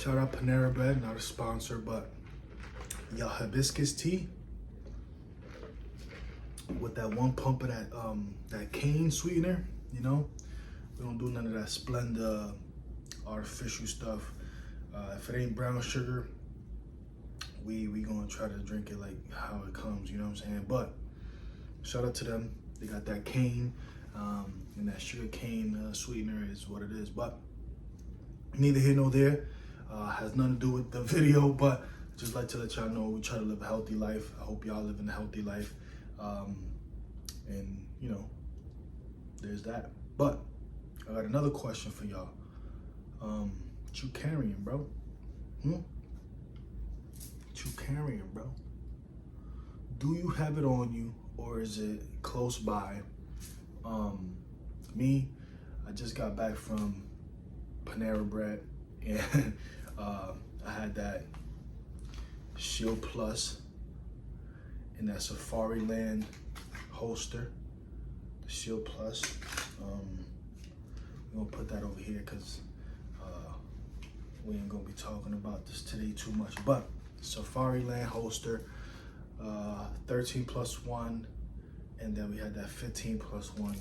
Shout out Panera Bread, not a sponsor, but y'all hibiscus tea with that one pump of that cane sweetener, you know? We don't do none of that Splenda artificial stuff. If it ain't brown sugar, we gonna try to drink it like how it comes, you know what I'm saying? But shout out to them. They got that cane, and that sugar cane sweetener is what it is. But neither here nor there. Has nothing to do with the video, but just like to let y'all know we try to live a healthy life. I hope y'all living a healthy life. And you know, there's that. But I got another question for y'all. What you carrying, bro? What you carrying, bro? Do you have it on you, or is it close by? Me, I just got back from Panera Bread, and I had that Shield Plus in that Safari Land holster, the Shield Plus. We're gonna put that over here because we ain't gonna be talking about this today too much. But Safari Land holster, 13+1, and then we had that 15+1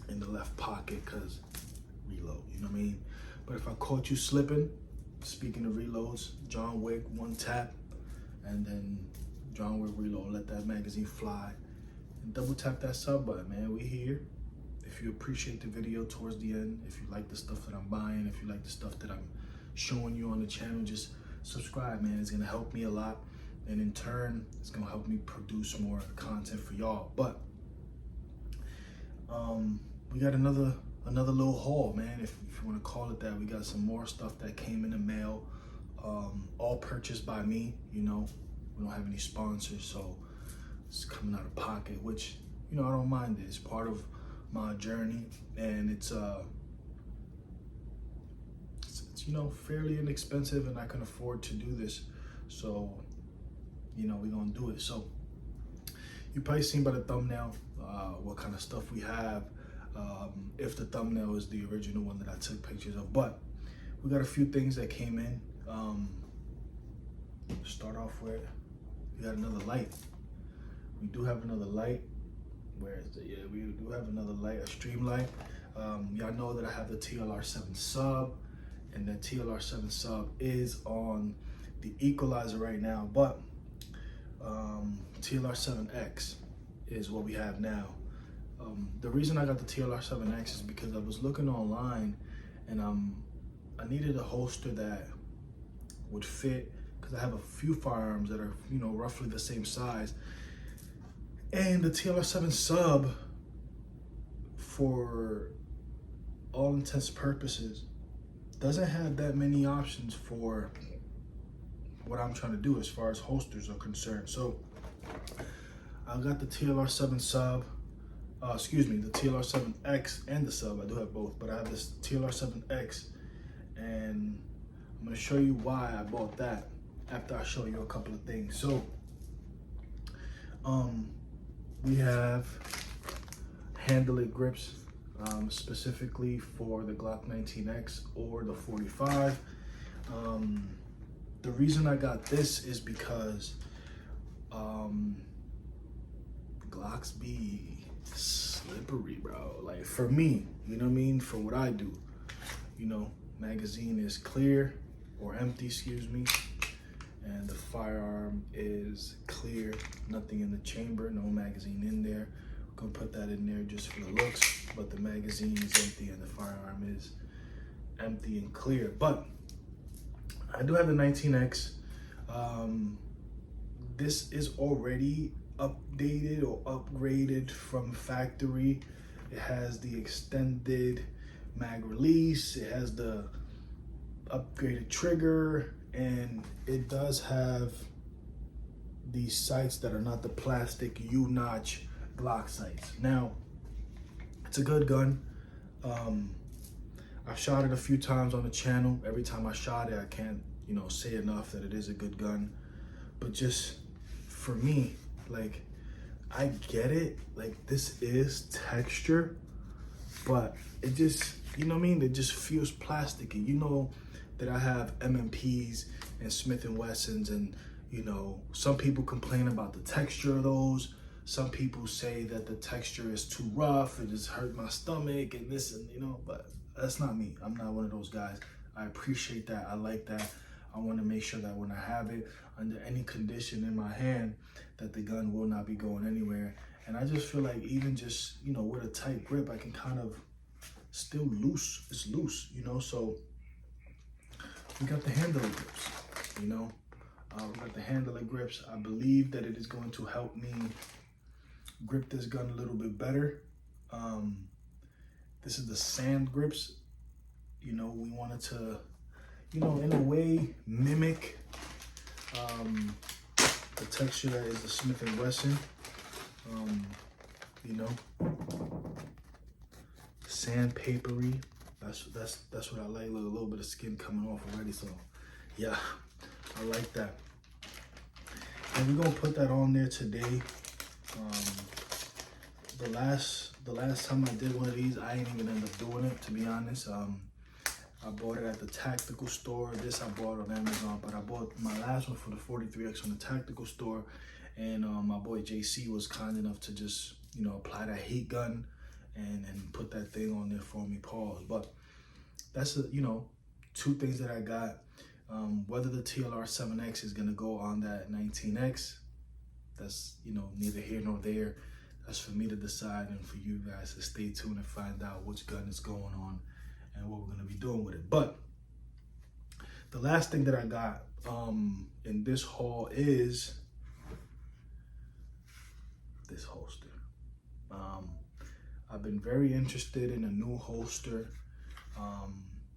in the left pocket because reload, you know what I mean? But if I caught you slipping, speaking of reloads, John Wick, one tap, and then John Wick reload, let that magazine fly, and double tap that sub button, man. We here. If you appreciate the video towards the end, if you like the stuff that I'm buying, if you like the stuff that I'm showing you on the channel, just subscribe, man. It's gonna help me a lot, and in turn, it's gonna help me produce more content for y'all. But we got another little haul, man, if you want to call it that. We got some more stuff that came in the mail, all purchased by me. You know, we don't have any sponsors, so it's coming out of pocket, which, you know, I don't mind it. It's part of my journey, and it's you know, fairly inexpensive, and I can afford to do this, so you know, we're gonna do it. So you probably seen by the thumbnail what kind of stuff we have, if the thumbnail is the original one that I took pictures of. But we got a few things that came in. Start off with, we got another light. We do have another light. Where is it? Yeah, we do have another light, a stream light. Y'all know that I have the TLR7 sub, and the TLR7 sub is on the equalizer right now, but TLR7X is what we have now. The reason I got the TLR7X is because I was looking online, and I needed a holster that would fit, because I have a few firearms that are, you know, roughly the same size. And the TLR7 sub, for all intents and purposes, doesn't have that many options for what I'm trying to do as far as holsters are concerned. So I got the TLR7 sub, the TLR7X and the sub. I do have both, but I have this TLR7X, and I'm gonna show you why I bought that after I show you a couple of things. So we have handle-it grips, specifically for the Glock 19X or the 45. The reason I got this is because Glocks be slippery, bro. Like, for me, you know what I mean? For what I do, you know, magazine is clear or empty, excuse me, and the firearm is clear, nothing in the chamber, no magazine in there. We're gonna put that in there just for the looks, but the magazine is empty and the firearm is empty and clear. But I do have the 19X. This is already updated or upgraded from factory. It has the extended mag release, it has the upgraded trigger, and it does have these sights that are not the plastic U-notch Glock sights. Now, it's a good gun. I've shot it a few times on the channel. Every time I shot it, I can't, you know, say enough that it is a good gun. But just for me, like, I get it. Like, this is texture, but it just, you know what I mean? It just feels plasticky. You know, that I have M&Ps and Smith & Wessons, and you know, some people complain about the texture of those. Some people say that the texture is too rough, it just hurt my stomach and this, and you know, but that's not me. I'm not one of those guys. I appreciate that. I like that. I want to make sure that when I have it under any condition in my hand, that the gun will not be going anywhere. And I just feel like even just, you know, with a tight grip, I can kind of still loose. It's loose, you know. So we got the handle grips, you know. We got the handle grips. I believe that it is going to help me grip this gun a little bit better. This is the sand grips. You know, we wanted to, you know, in a way mimic the texture that is the Smith & Wesson. You know, sandpapery. That's what I like. Look, a little bit of skin coming off already. So yeah, I like that. And we're gonna put that on there today. The last time I did one of these, I didn't even end up doing it, to be honest. I bought it at the tactical store. This I bought on Amazon, but I bought my last one for the 43X on the tactical store. And my boy JC was kind enough to just, you know, apply that heat gun and put that thing on there for me, pause. But that's, you know, two things that I got. Whether the TLR 7X is gonna go on that 19X, that's, you know, neither here nor there. That's for me to decide and for you guys to stay tuned and find out which gun is going on and what we're gonna be doing with it. But the last thing that I got in this haul is this holster. I've been very interested in a new holster,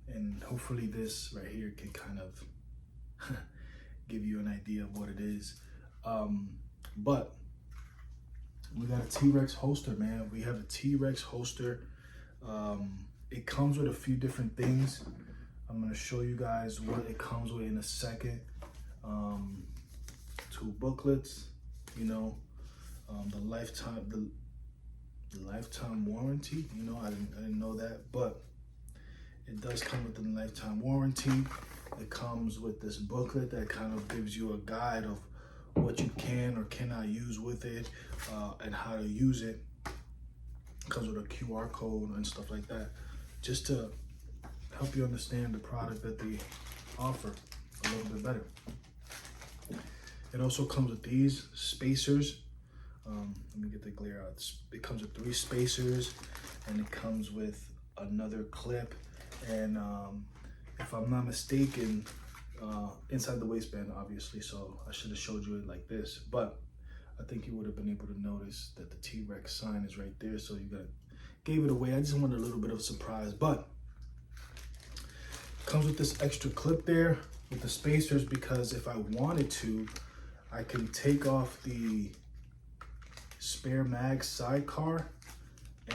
and hopefully this right here can kind of give you an idea of what it is. But we got a T-Rex holster, man. We have a T-Rex holster. It comes with a few different things. I'm gonna show you guys what it comes with in a second. 2 booklets, you know, the lifetime warranty. You know, I didn't know that, but it does come with the lifetime warranty. It comes with this booklet that kind of gives you a guide of what you can or cannot use with it, and how to use it. It comes with a QR code and stuff like that, just to help you understand the product that they offer a little bit better. It also comes with these spacers. Let me get the glare out. It comes with 3 spacers, and it comes with another clip. And if I'm not mistaken, inside the waistband, obviously, so I should have showed you it like this, but I think you would have been able to notice that the T-Rex sign is right there, so you gave it away. I just wanted a little bit of a surprise, but comes with this extra clip there with the spacers, because if I wanted to, I can take off the spare mag sidecar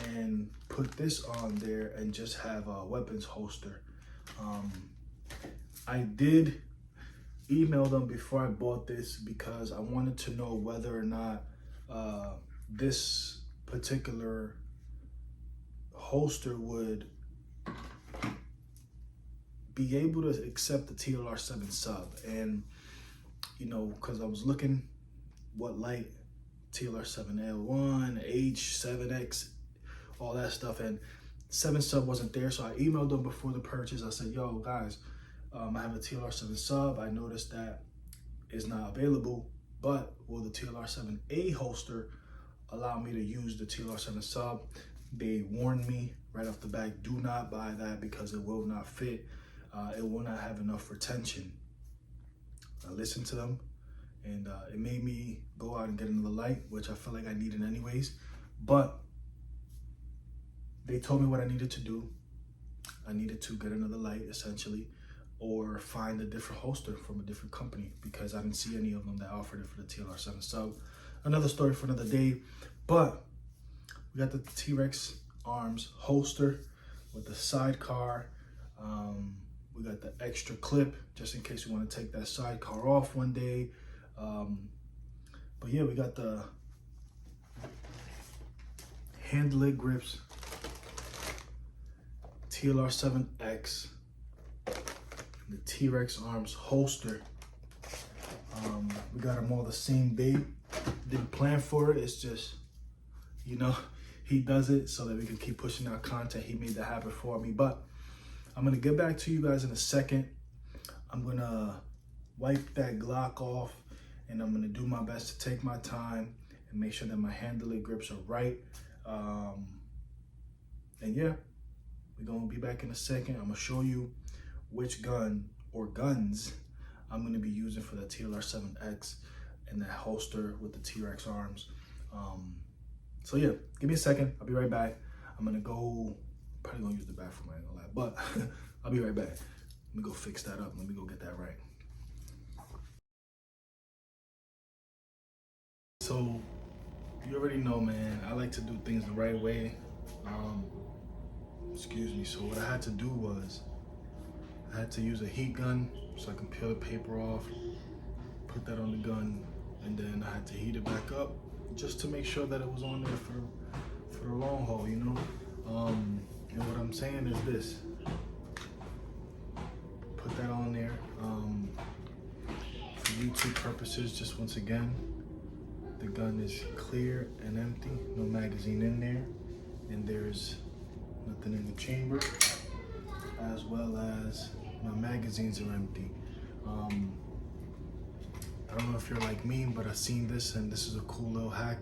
and put this on there and just have a weapons holster. I did email them before I bought this because I wanted to know whether or not this particular holster would be able to accept the TLR 7 sub. And you know, because I was looking what light, TLR 7L1, H, 7X, all that stuff, and 7 sub wasn't there. So I emailed them before the purchase. I said, yo guys, I have a TLR 7 sub. I noticed that is not available, but will the TLR 7A holster allow me to use the TLR 7 sub? They warned me right off the bat, do not buy that because it will not fit. It will not have enough retention. I listened to them, and it made me go out and get another light, which I felt like I needed anyways. But they told me what I needed to do. I needed to get another light, essentially, or find a different holster from a different company, because I didn't see any of them that offered it for the TLR 7 sub. Another story for another day. But we got the T-Rex arms holster with the sidecar. We got the extra clip just in case you want to take that sidecar off one day. But yeah, we got the handle grips, TLR 7X, the T-Rex arms holster. We got them all the same day. Didn't plan for it. It's just, you know, he does it so that we can keep pushing out content. He made that happen for me. But I'm gonna get back to you guys in a second. I'm gonna wipe that Glock off, and I'm gonna do my best to take my time and make sure that my handle grips are right. And yeah, we're gonna be back in a second. I'm gonna show you which gun or guns I'm gonna be using for the TLR7X and that holster with the T-Rex arms. So yeah, give me a second. I'll be right back. I'm gonna go, probably gonna use the bathroom, I ain't gonna lie, but I'll be right back. Let me go fix that up. Let me go get that right. So you already know, man, I like to do things the right way. Excuse me. So what I had to do was I had to use a heat gun so I can peel the paper off, put that on the gun, and then I had to heat it back up just to make sure that it was on there for the long haul, you know? And what I'm saying is this. Put that on there. For YouTube purposes, just once again, the gun is clear and empty, no magazine in there, and there's nothing in the chamber, as well as my magazines are empty. I don't know if you're like me, but I've seen this, and this is a cool little hack.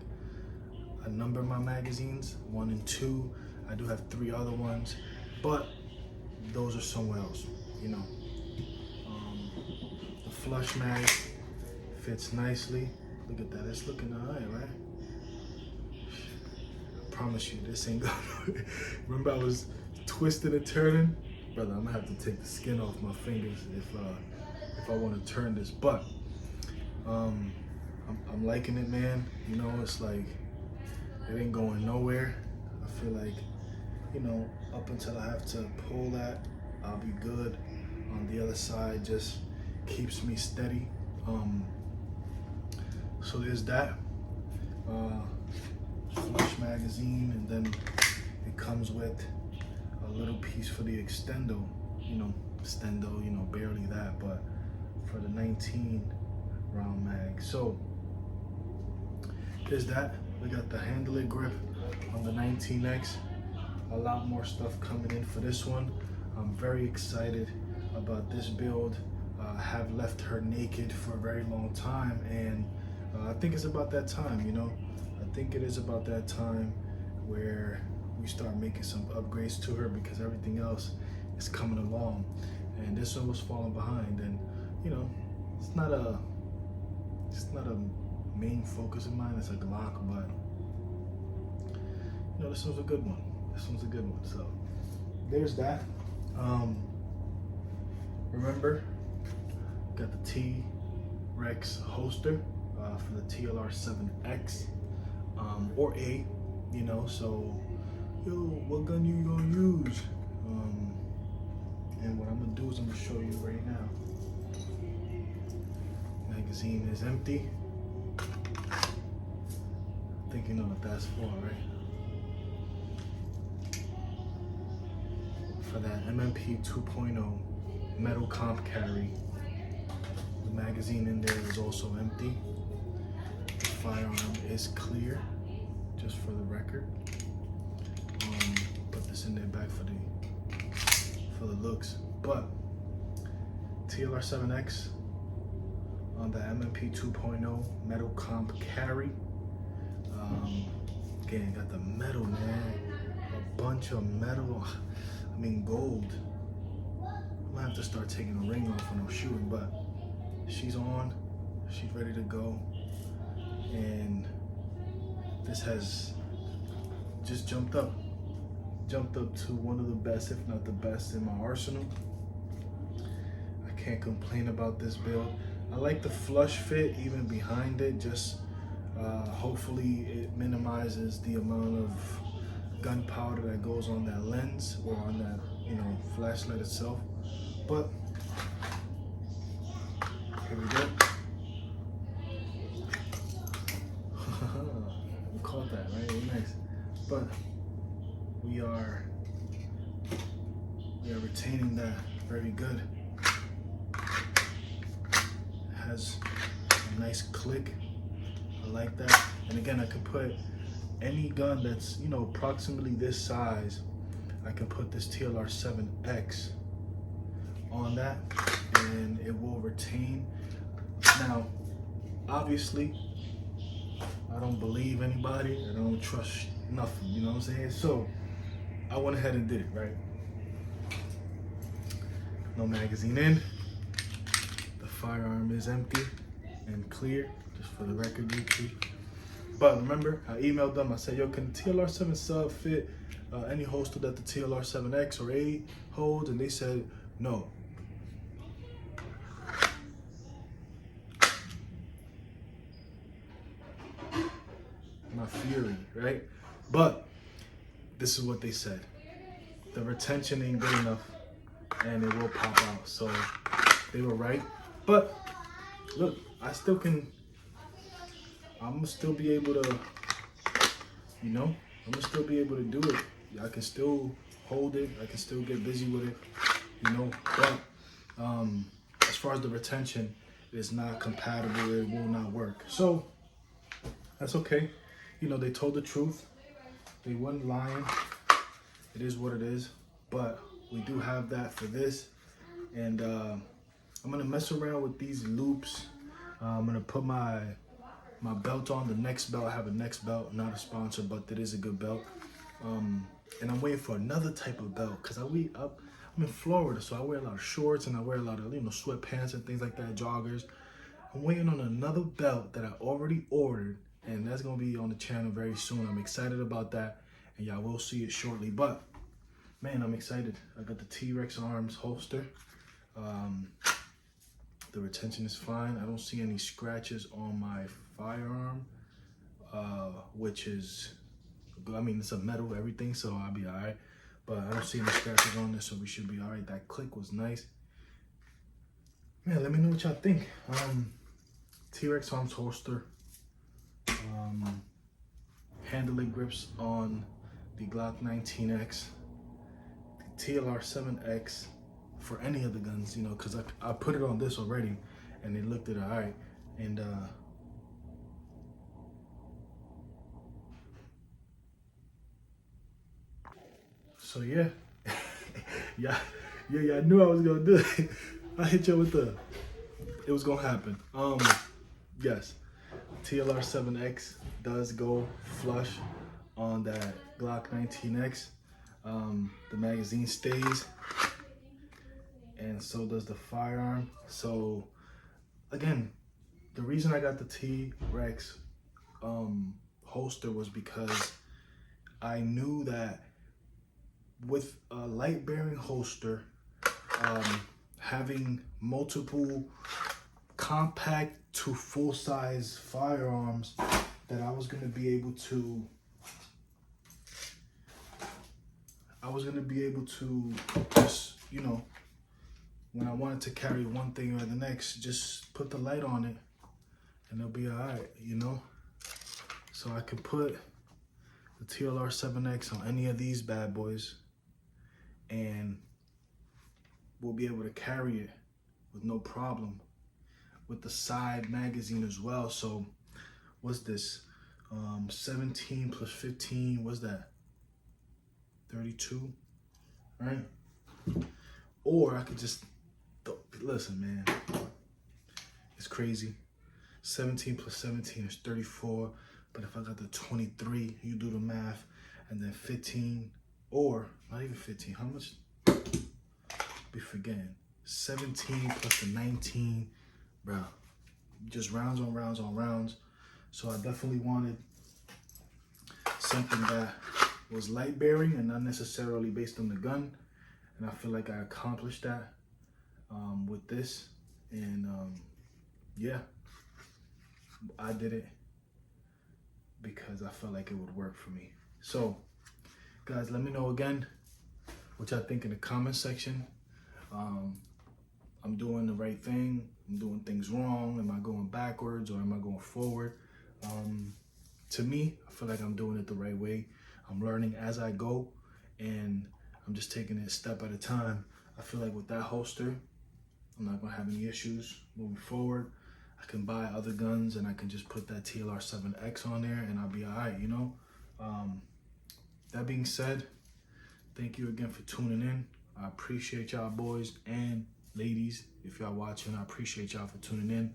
I number my magazines, 1 and 2. I do have 3 other ones, but those are somewhere else, you know. The flush mag fits nicely. Look at that, it's looking all right, right? I promise you, this ain't gonna. Remember I was twisting and turning? Brother, I'm gonna have to take the skin off my fingers if I want to turn this, but I'm liking it, man. You know, it's like, it ain't going nowhere. I feel like, you know, up until I have to pull that, I'll be good. On the other side, just keeps me steady. So there's that. Flush magazine, and then it comes with a little piece for the extendo, you know, barely that, but for the 19 round mag. So there's that. We got the handle grip on the 19X. A lot more stuff coming in for this one. I'm very excited about this build. I have left her naked for a very long time, and I think it's about that time, you know. I think it is about that time where we start making some upgrades to her, because everything else is coming along, and this one was falling behind. And you know, it's not a main focus of mine. It's a Glock, but you know, this one's a good one. This one's a good one. So there's that. Remember, got the T-Rex holster for the TLR7X or A, you know. So, yo, what gun you gonna use? And what I'm gonna do is I'm gonna show you right now. Magazine is empty. I think you know what that's for, right? For that MMP 2.0 metal comp carry. The magazine in there is also empty. The firearm is clear, just for the record. Put this in there back for the looks. But TLR7X on the MMP 2.0 metal comp carry. Again, got the metal, man. A bunch of metal. I mean, gold. I'm gonna have to start taking the ring off when I'm shooting, but she's on. She's ready to go. And this has just jumped up to one of the best, if not the best, in my arsenal. I can't complain about this build. I like the flush fit even behind it. Just hopefully it minimizes the amount of gunpowder that goes on that lens or on that, you know, flashlight itself. But here we go. We caught that, right? Nice. But we are retaining that very good. has a nice click. I like that. And again, I could put any gun that's, you know, approximately this size. I can put this TLR 7X on that and it will retain. Now, obviously, I don't believe anybody. I don't trust nothing, you know what I'm saying? So I went ahead and did it, right? No magazine in. The firearm is empty and clear, just for the record, YouTube. But remember, I emailed them. I said, yo, can TLR 7 sub fit any holster that the TLR 7X or A holds? And they said, no. My fury, right? But this is what they said. The retention ain't good enough and it will pop out. So they were right. But look, I still can, I'm gonna still be able to, you know, I'm gonna still be able to do it. I can still hold it. I can still get busy with it, you know. But as far as the retention, it's not compatible. It will not work. So that's okay. You know, they told the truth. They weren't lying. It is what it is. But we do have that for this. And I'm gonna mess around with these loops. I'm gonna put my belt on, the next belt. I have a next belt, not a sponsor, but it is a good belt. And I'm waiting for another type of belt because I'm in Florida, so I wear a lot of shorts and I wear a lot of, you know, sweatpants and things like that, joggers. I'm waiting on another belt that I already ordered, and that's gonna be on the channel very soon. I'm excited about that, and y'all will see it shortly. But man, I'm excited. I got the T-Rex Arms holster. The retention is fine. I don't see any scratches on my firearm, which is, I mean, it's a metal, everything, so I'll be all right. But I don't see any scratches on this, so we should be all right. That click was nice. Man, let me know what y'all think. T-Rex Arms holster. Handling grips on the Glock 19X. The TLR 7X for any of the guns, you know, because I put it on this already, and they looked at it all right. And so yeah, yeah, I knew I was gonna do it. I hit you with it was gonna happen. Yes, TLR 7X does go flush on that Glock 19X. The magazine stays, and so does the firearm. So again, the reason I got the T-Rex holster was because I knew that with a light bearing holster, having multiple compact to full size firearms, that I was gonna be able to just, you know, when I wanted to carry one thing or the next, just put the light on it and it'll be all right, you know? So I can put the TLR 7X on any of these bad boys and we'll be able to carry it with no problem, with the side magazine as well. So what's this? 17 plus 15, what's that? 32, right? Or I could just, listen, man, it's crazy. 17 plus 17 is 34. But if I got the 23, you do the math, and then 15, or not even 15, how much? Be forgetting. 17 plus the 19, bro. Just rounds on rounds on rounds. So I definitely wanted something that was light bearing and not necessarily based on the gun. And I feel like I accomplished that with this. And yeah, I did it because I felt like it would work for me. So guys, let me know again what y'all think in the comment section. I'm doing the right thing. I'm doing things wrong. Am I going backwards or am I going forward? To me, I feel like I'm doing it the right way. I'm learning as I go, and I'm just taking it a step at a time. I feel like with that holster, I'm not gonna have any issues moving forward. I can buy other guns and I can just put that TLR7X on there and I'll be all right, you know? That being said, thank you again for tuning in. I appreciate y'all boys and ladies. If y'all watching, I appreciate y'all for tuning in.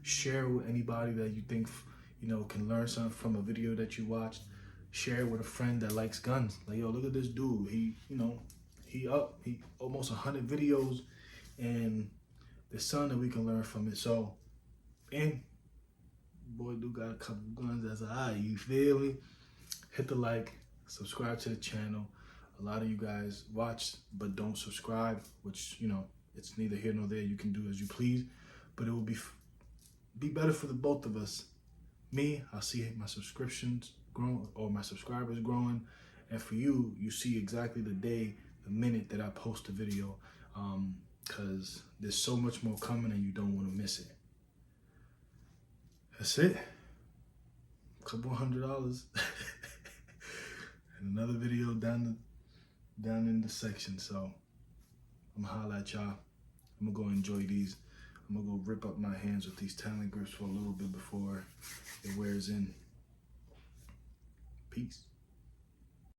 Share with anybody that you think, you know, can learn something from a video that you watched. Share it with a friend that likes guns. Like, yo, look at this dude. He, you know, he almost 100 videos, and there's something that we can learn from it. So, and boy, do got a couple guns that's alright. You feel me? Hit the like, subscribe to the channel. A lot of you guys watch but don't subscribe, which, you know, it's neither here nor there. You can do as you please, but it will be better for the both of us. Me, I'll see my subscriptions growing or my subscribers growing, and for you, you see exactly the day, the minute that I post a video, because there's so much more coming and you don't want to miss it. That's it. A couple $100 and another video down in the section. So I'm gonna holla at y'all. I'm gonna go enjoy these. I'm gonna go rip up my hands with these Talon grips for a little bit before it wears in. Peace.